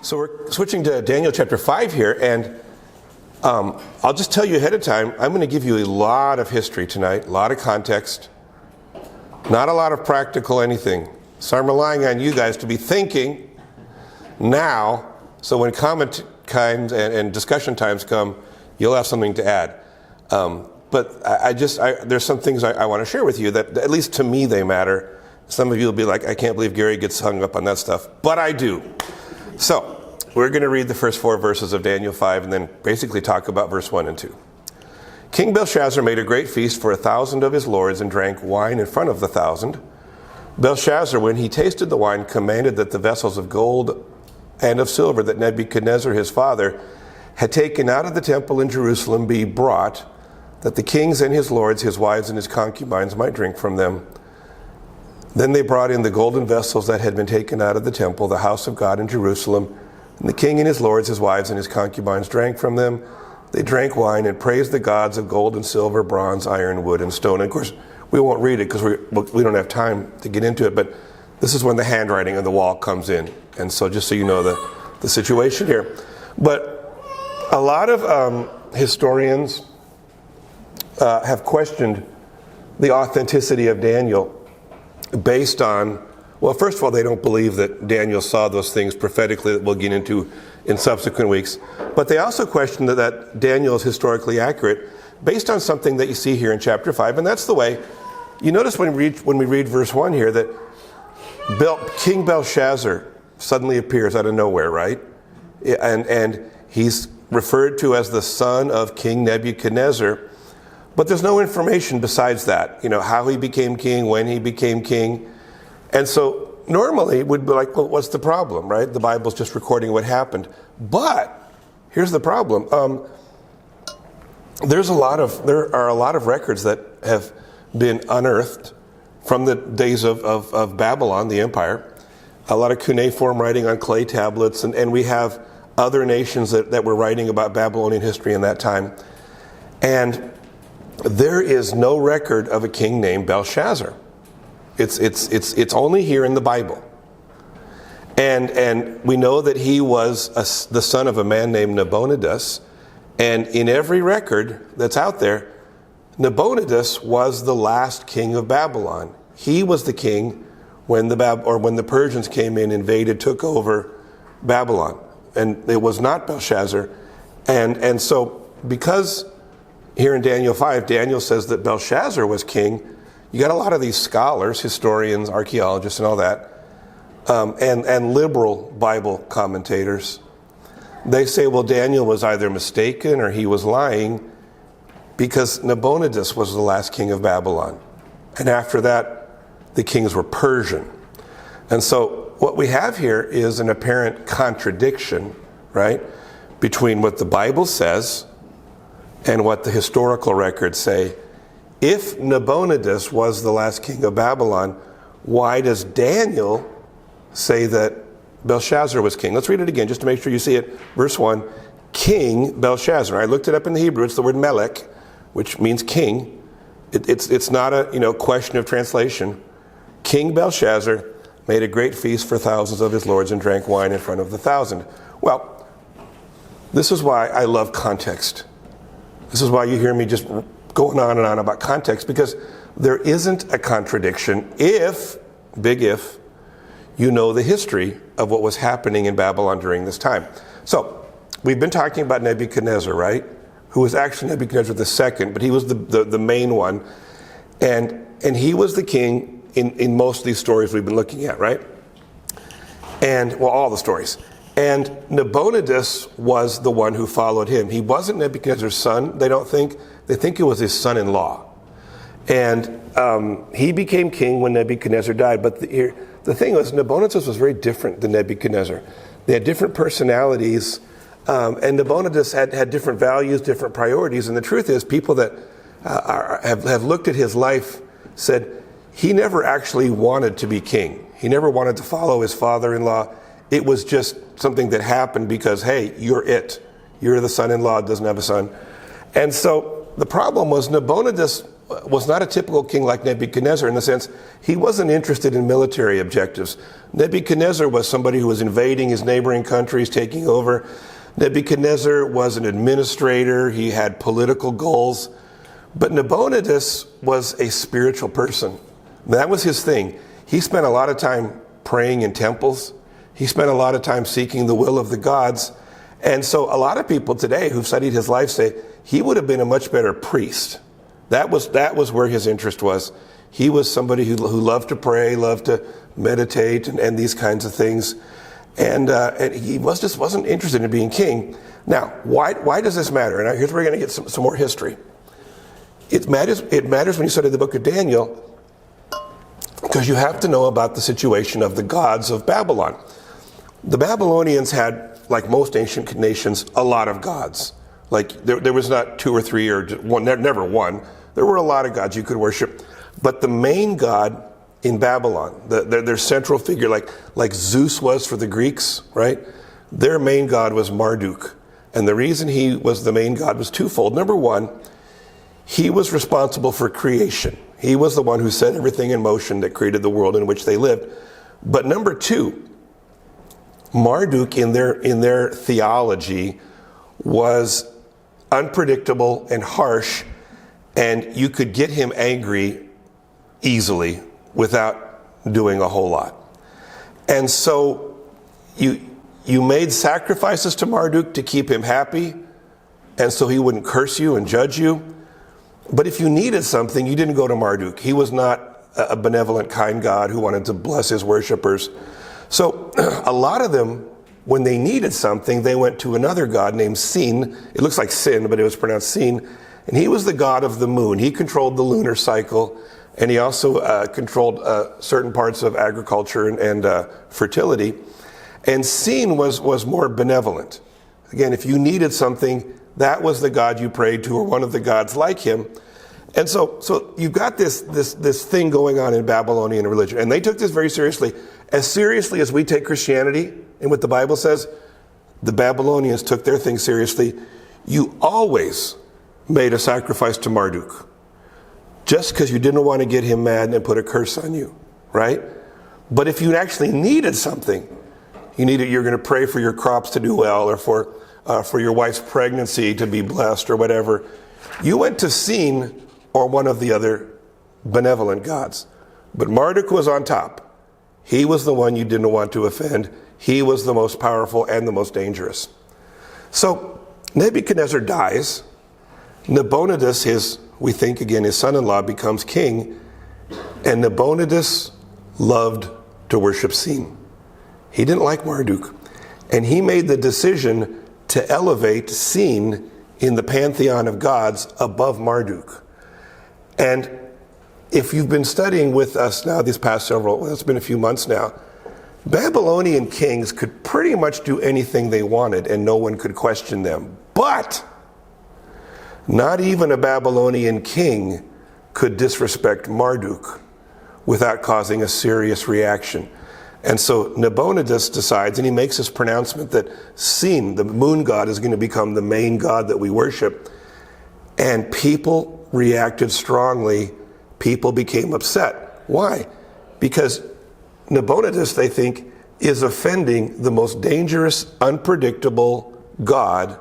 So we're switching to Daniel chapter 5 here, and I'll just tell you ahead of time, I'm going to give you a lot of history tonight, a lot of context, not a lot of practical anything. So I'm relying on you guys to be thinking now, so when comment times and discussion times come, you'll have something to add. But there's some things I want to share with you that, at least to me, they matter. Some of you will be like, I can't believe Gary gets hung up on that stuff. But I do. So, we're going to read the first 4 verses of Daniel 5 and then basically talk about verse 1 and 2. King Belshazzar made a great feast for 1,000 of his lords and drank wine in front of the 1,000. Belshazzar, when he tasted the wine, commanded that the vessels of gold and of silver that Nebuchadnezzar his father had taken out of the temple in Jerusalem be brought, that the kings and his lords, his wives and his concubines might drink from them. Then they brought in the golden vessels that had been taken out of the temple, the house of God in Jerusalem. And the king and his lords, his wives and his concubines drank from them. They drank wine and praised the gods of gold and silver, bronze, iron, wood, and stone. And of course, we won't read it because we don't have time to get into it, but this is when the handwriting on the wall comes in. And so just so you know the situation here. But a lot of historians have questioned the authenticity of Daniel based on, well, first of all, they don't believe that Daniel saw those things prophetically that we'll get into in subsequent weeks. But they also question that Daniel is historically accurate based on something that you see here in chapter 5. And that's the way, you notice when we read verse 1 here that King Belshazzar suddenly appears out of nowhere, right? And he's referred to as the son of King Nebuchadnezzar. But there's no information besides that, how he became king, when he became king. And so normally we'd be like, well, what's the problem, right? The Bible's just recording what happened. But here's the problem. There are a lot of records that have been unearthed from the days of Babylon, the empire. A lot of cuneiform writing on clay tablets, and we have other nations that were writing about Babylonian history in that time. And there is no record of a king named Belshazzar. It's only here in the Bible. And we know that he was the son of a man named Nabonidus. And in every record that's out there, Nabonidus was the last king of Babylon. He was the king when the Persians came in, invaded, took over Babylon. And it was not Belshazzar. And so because here in Daniel 5, Daniel says that Belshazzar was king, you got a lot of these scholars, historians, archaeologists, and all that, and liberal Bible commentators. They say, well, Daniel was either mistaken or he was lying because Nabonidus was the last king of Babylon. And after that, the kings were Persian. And so what we have here is an apparent contradiction, right, between what the Bible says and what the historical records say. If Nabonidus was the last king of Babylon, why does Daniel say that Belshazzar was king? Let's read it again just to make sure you see it. Verse 1, King Belshazzar. I looked it up in the Hebrew. It's the word melech, which means king. It's not a question of translation. King Belshazzar made a great feast for thousands of his lords and drank wine in front of the 1,000. Well, this is why I love context. This is why you hear me just going on and on about context, because there isn't a contradiction if, big if, you know the history of what was happening in Babylon during this time. So, we've been talking about Nebuchadnezzar, right? Who was actually Nebuchadnezzar II, but he was the main one. And he was the king in most of these stories we've been looking at, right? And, well, all the stories. And Nabonidus was the one who followed him. He wasn't Nebuchadnezzar's son, they don't think. They think it was his son-in-law. And he became king when Nebuchadnezzar died. But the thing was, Nabonidus was very different than Nebuchadnezzar. They had different personalities, and Nabonidus had different values, different priorities. And the truth is, people that have looked at his life said he never actually wanted to be king. He never wanted to follow his father-in-law. It was just something that happened because, hey, you're it. You're the son-in-law, doesn't have a son. And so the problem was Nabonidus was not a typical king like Nebuchadnezzar, in the sense he wasn't interested in military objectives. Nebuchadnezzar was somebody who was invading his neighboring countries, taking over. Nebuchadnezzar was an administrator. He had political goals. But Nabonidus was a spiritual person. That was his thing. He spent a lot of time praying in temples. He spent a lot of time seeking the will of the gods. And so a lot of people today who've studied his life say he would have been a much better priest. That was where his interest was. He was somebody who loved to pray, loved to meditate, and these kinds of things. And he just wasn't interested in being king. Now, why does this matter? And here's where we're going to get some more history. It matters when you study the book of Daniel, because you have to know about the situation of the gods of Babylon. The Babylonians had, like most ancient nations, a lot of gods. Like there was not two or three or one, never one. There were a lot of gods you could worship. But the main god in Babylon, their central figure, like Zeus was for the Greeks, right? Their main god was Marduk. And the reason he was the main god was twofold. Number one, he was responsible for creation. He was the one who set everything in motion that created the world in which they lived. But number two, Marduk in their theology was unpredictable and harsh, and you could get him angry easily without doing a whole lot. And so you made sacrifices to Marduk to keep him happy, and so he wouldn't curse you and judge you. But if you needed something, you didn't go to Marduk. He was not a benevolent, kind God who wanted to bless his worshipers. So a lot of them, when they needed something, they went to another god named Sin. It looks like Sin, but it was pronounced Sin. And he was the god of the moon. He controlled the lunar cycle, and he also controlled certain parts of agriculture and fertility. And Sin was more benevolent. Again, if you needed something, that was the god you prayed to, or one of the gods like him. And so you've got this thing going on in Babylonian religion. And they took this very seriously. As seriously as we take Christianity and what the Bible says, the Babylonians took their thing seriously. You always made a sacrifice to Marduk, just because you didn't want to get him mad and put a curse on you, right? But if you actually needed something, you're going to pray for your crops to do well, or for your wife's pregnancy to be blessed, or whatever, you went to Sin or one of the other benevolent gods. But Marduk was on top. He was the one you didn't want to offend. He was the most powerful and the most dangerous. So Nebuchadnezzar dies. Nabonidus, we think again, his son-in-law, becomes king. And Nabonidus loved to worship Sin. He didn't like Marduk. And he made the decision to elevate Sin in the pantheon of gods above Marduk. And if you've been studying with us now these past it's been a few months now, Babylonian kings could pretty much do anything they wanted and no one could question them. But not even a Babylonian king could disrespect Marduk without causing a serious reaction. And so Nabonidus decides, and he makes this pronouncement that Sin, the moon god, is going to become the main god that we worship. And people reacted strongly. People became upset. Why? Because Nabonidus, they think, is offending the most dangerous, unpredictable god.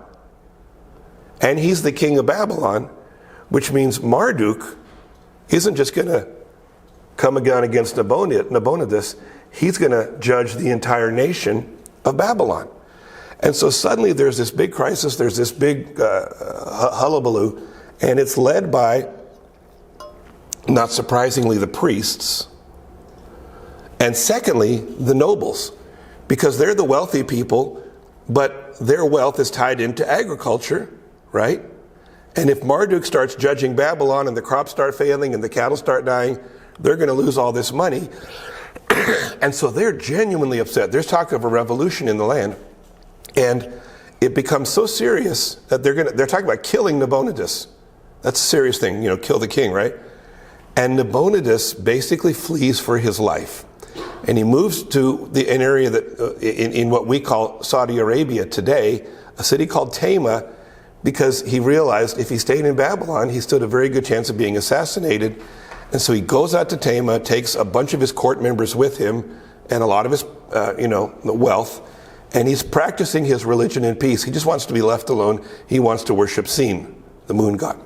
And he's the king of Babylon, which means Marduk isn't just going to come again against Nabonidus. He's going to judge the entire nation of Babylon. And so suddenly there's this big crisis, there's this big hullabaloo, and it's led by, not surprisingly, the priests, and secondly, the nobles, because they're the wealthy people, but their wealth is tied into agriculture, right? And if Marduk starts judging Babylon and the crops start failing and the cattle start dying, they're going to lose all this money. And so they're genuinely upset. There's talk of a revolution in the land. And it becomes so serious that they're talking about killing Nabonidus. That's a serious thing, kill the king, right? And Nabonidus basically flees for his life. And he moves to an area that in what we call Saudi Arabia today, a city called Tama, because he realized if he stayed in Babylon, he stood a very good chance of being assassinated. And so he goes out to Tema, takes a bunch of his court members with him and a lot of his wealth, and he's practicing his religion in peace. He just wants to be left alone. He wants to worship Sin, the moon god.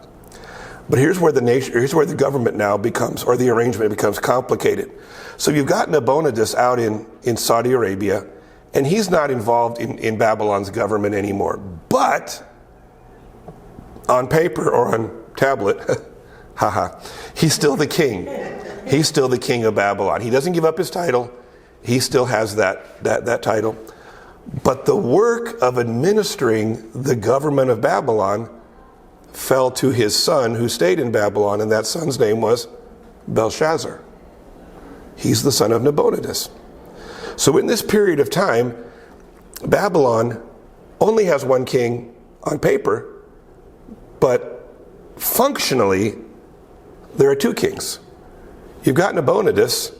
But here's where the government now becomes, or the arrangement becomes complicated. So you've got Nabonidus out in Saudi Arabia, and he's not involved in Babylon's government anymore. But on paper or on tablet, he's still the king. He's still the king of Babylon. He doesn't give up his title. He still has that title. But the work of administering the government of Babylon fell to his son who stayed in Babylon, and that son's name was Belshazzar. He's the son of Nabonidus. So in this period of time, Babylon only has one king on paper, but functionally, there are two kings. You've got Nabonidus.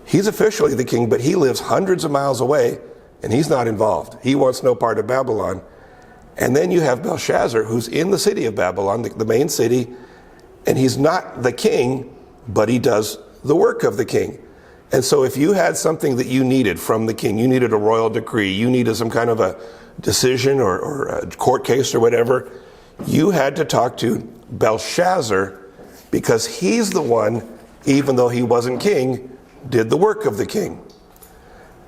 He's officially the king, but he lives hundreds of miles away, and he's not involved. He wants no part of Babylon. And then you have Belshazzar, who's in the city of Babylon, the main city, and he's not the king, but he does the work of the king. And so if you had something that you needed from the king, you needed a royal decree, you needed some kind of a decision or a court case or whatever, you had to talk to Belshazzar, because he's the one, even though he wasn't king, did the work of the king.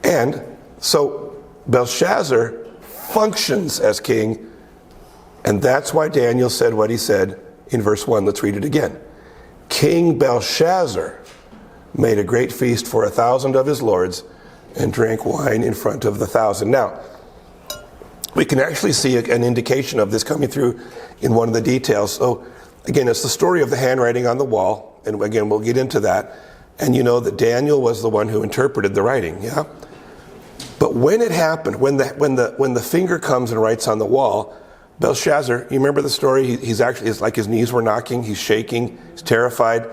And so Belshazzar functions as king, and that's why Daniel said what he said in verse 1. Let's read it again. King Belshazzar made a great feast for 1,000 of his lords and drank wine in front of the 1,000. Now, we can actually see an indication of this coming through in one of the details. So, again, it's the story of the handwriting on the wall, and again, we'll get into that. And you know that Daniel was the one who interpreted the writing, yeah? But when it happened, when the finger comes and writes on the wall, Belshazzar, you remember the story? It's like his knees were knocking, he's shaking, he's terrified,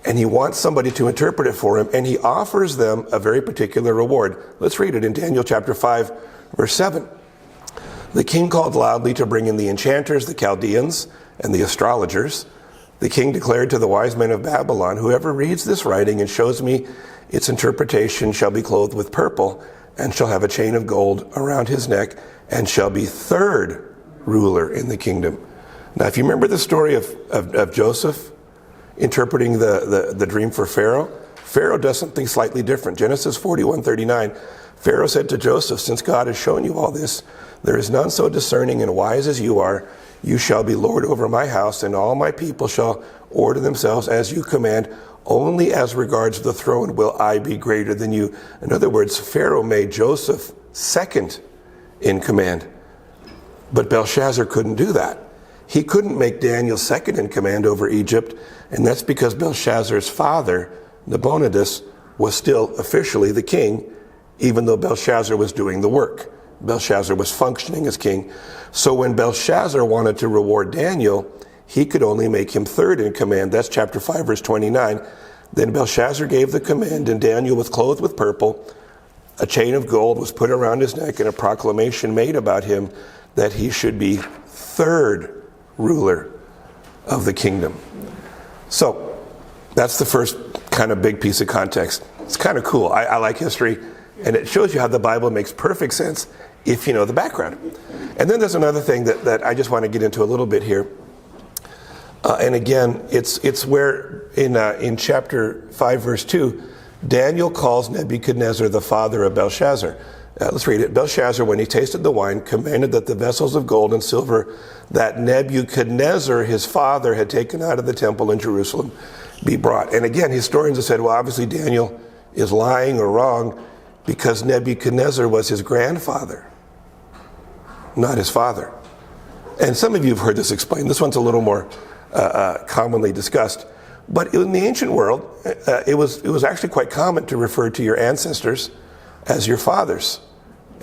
and he wants somebody to interpret it for him, and he offers them a very particular reward. Let's read it in Daniel chapter 5, verse 7. The king called loudly to bring in the enchanters, the Chaldeans, and the astrologers. The king declared to the wise men of Babylon, whoever reads this writing and shows me its interpretation shall be clothed with purple, and shall have a chain of gold around his neck, and shall be third ruler in the kingdom. Now, if you remember the story of Joseph interpreting the dream for Pharaoh, Pharaoh does something slightly different. Genesis 41:39, Pharaoh said to Joseph, since God has shown you all this, there is none so discerning and wise as you are. You shall be lord over my house, and all my people shall order themselves as you command. Only as regards the throne will I be greater than you. In other words, Pharaoh made Joseph second in command. But Belshazzar couldn't do that. He couldn't make Daniel second in command over Egypt, and that's because Belshazzar's father, Nabonidus, was still officially the king, even though Belshazzar was doing the work. Belshazzar was functioning as king. So when Belshazzar wanted to reward Daniel, he could only make him third in command. That's chapter 5, verse 29. Then Belshazzar gave the command, and Daniel was clothed with purple. A chain of gold was put around his neck, and a proclamation made about him that he should be third ruler of the kingdom. So that's the first kind of big piece of context. It's kind of cool. I like history, and it shows you how the Bible makes perfect sense if you know the background. And then there's another thing that I just want to get into a little bit here. And again, it's where in chapter 5, verse 2, Daniel calls Nebuchadnezzar the father of Belshazzar. Let's read it. Belshazzar, when he tasted the wine, commanded that the vessels of gold and silver that Nebuchadnezzar, his father, had taken out of the temple in Jerusalem be brought. And again, historians have said, well, obviously Daniel is lying or wrong because Nebuchadnezzar was his grandfather, not his father. And some of you have heard this explained. This one's a little more commonly discussed. But in the ancient world, it was actually quite common to refer to your ancestors as your fathers.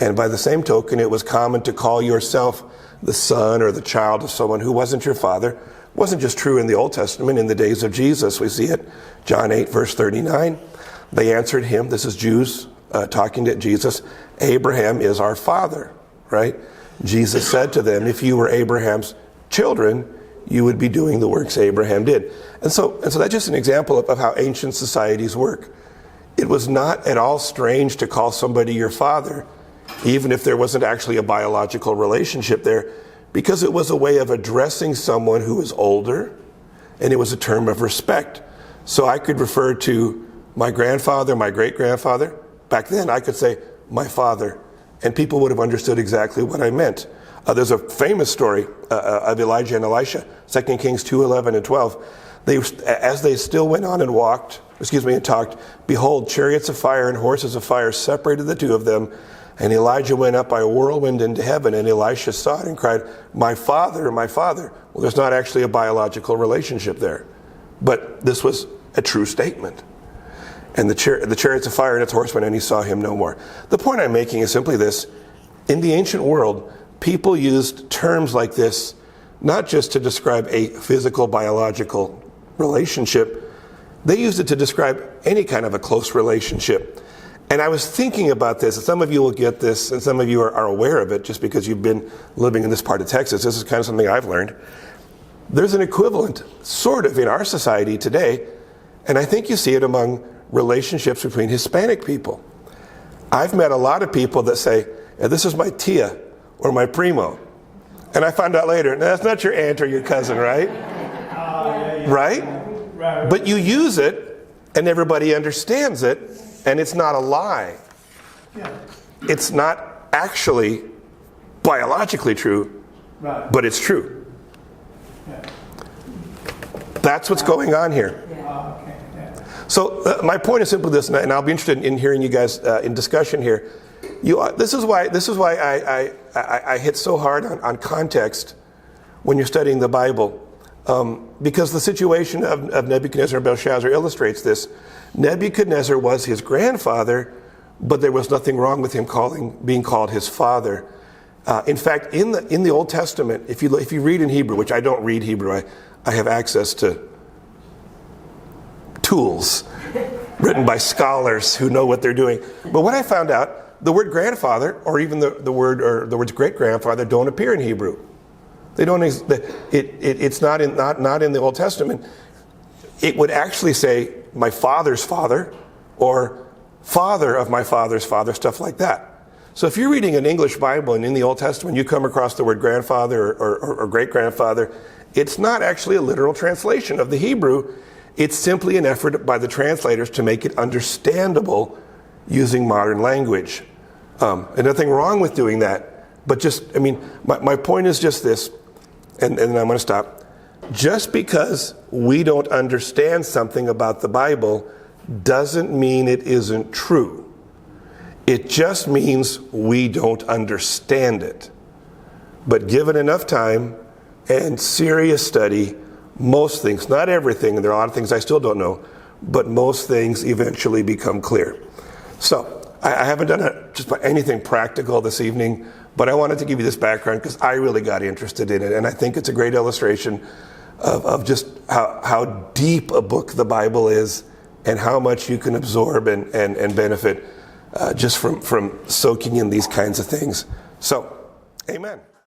And by the same token, it was common to call yourself the son or the child of someone who wasn't your father. It wasn't just true in the Old Testament. In the days of Jesus, we see it. John 8, verse 39. They answered him, this is Jews talking to Jesus, Abraham is our father, right? Jesus said to them, if you were Abraham's children, you would be doing the works Abraham did. And so that's just an example of how ancient societies work. It was not at all strange to call somebody your father, even if there wasn't actually a biological relationship there, because it was a way of addressing someone who was older, and it was a term of respect. So I could refer to my grandfather, my great-grandfather. Back then I could say, my father, and people would have understood exactly what I meant. There's a famous story of Elijah and Elisha, 2 Kings 2:11 and 12. As they still went on and talked, behold, chariots of fire and horses of fire separated the two of them, and Elijah went up by a whirlwind into heaven, and Elisha saw it and cried, my father, my father. Well, there's not actually a biological relationship there, but this was a true statement. And the chariots of fire and its horsemen, and he saw him no more. The point I'm making is simply this. In the ancient world, people used terms like this not just to describe a physical, biological relationship. They used it to describe any kind of a close relationship. And I was thinking about this, and some of you will get this, and some of you are aware of it just because you've been living in this part of Texas. This is kind of something I've learned. There's an equivalent, sort of, in our society today, and I think you see it among relationships between Hispanic people. I've met a lot of people that say, this is my tia or my primo. And I found out later, that's not your aunt or your cousin, right? Right? But you use it and everybody understands it, and it's not a lie. It's not actually biologically true, but it's true. That's what's going on here. So my point is simply this, and I'll be interested in hearing you guys in discussion here. This is why I hit so hard on context when you're studying the Bible, because the situation of Nebuchadnezzar and Belshazzar illustrates this. Nebuchadnezzar was his grandfather, but there was nothing wrong with him being called his father. In fact, in the Old Testament, if you read in Hebrew, which I don't read Hebrew, I have access to tools written by scholars who know what they're doing. But what I found out, the word grandfather, or even the words great grandfather, don't appear in Hebrew. They don't. It's not in the Old Testament. It would actually say my father's father, or father of my father's father, stuff like that. So if you're reading an English Bible and in the Old Testament you come across the word grandfather or great grandfather, it's not actually a literal translation of the Hebrew. It's simply an effort by the translators to make it understandable using modern language. And nothing wrong with doing that. But my point is just this, and then I'm going to stop. Just because we don't understand something about the Bible doesn't mean it isn't true. It just means we don't understand it. But given enough time and serious study, most things, not everything, and there are a lot of things I still don't know, but most things eventually become clear. So I haven't done just anything practical this evening, but I wanted to give you this background because I really got interested in it, and I think it's a great illustration of just how deep a book the Bible is and how much you can absorb and benefit just from soaking in these kinds of things. So, amen.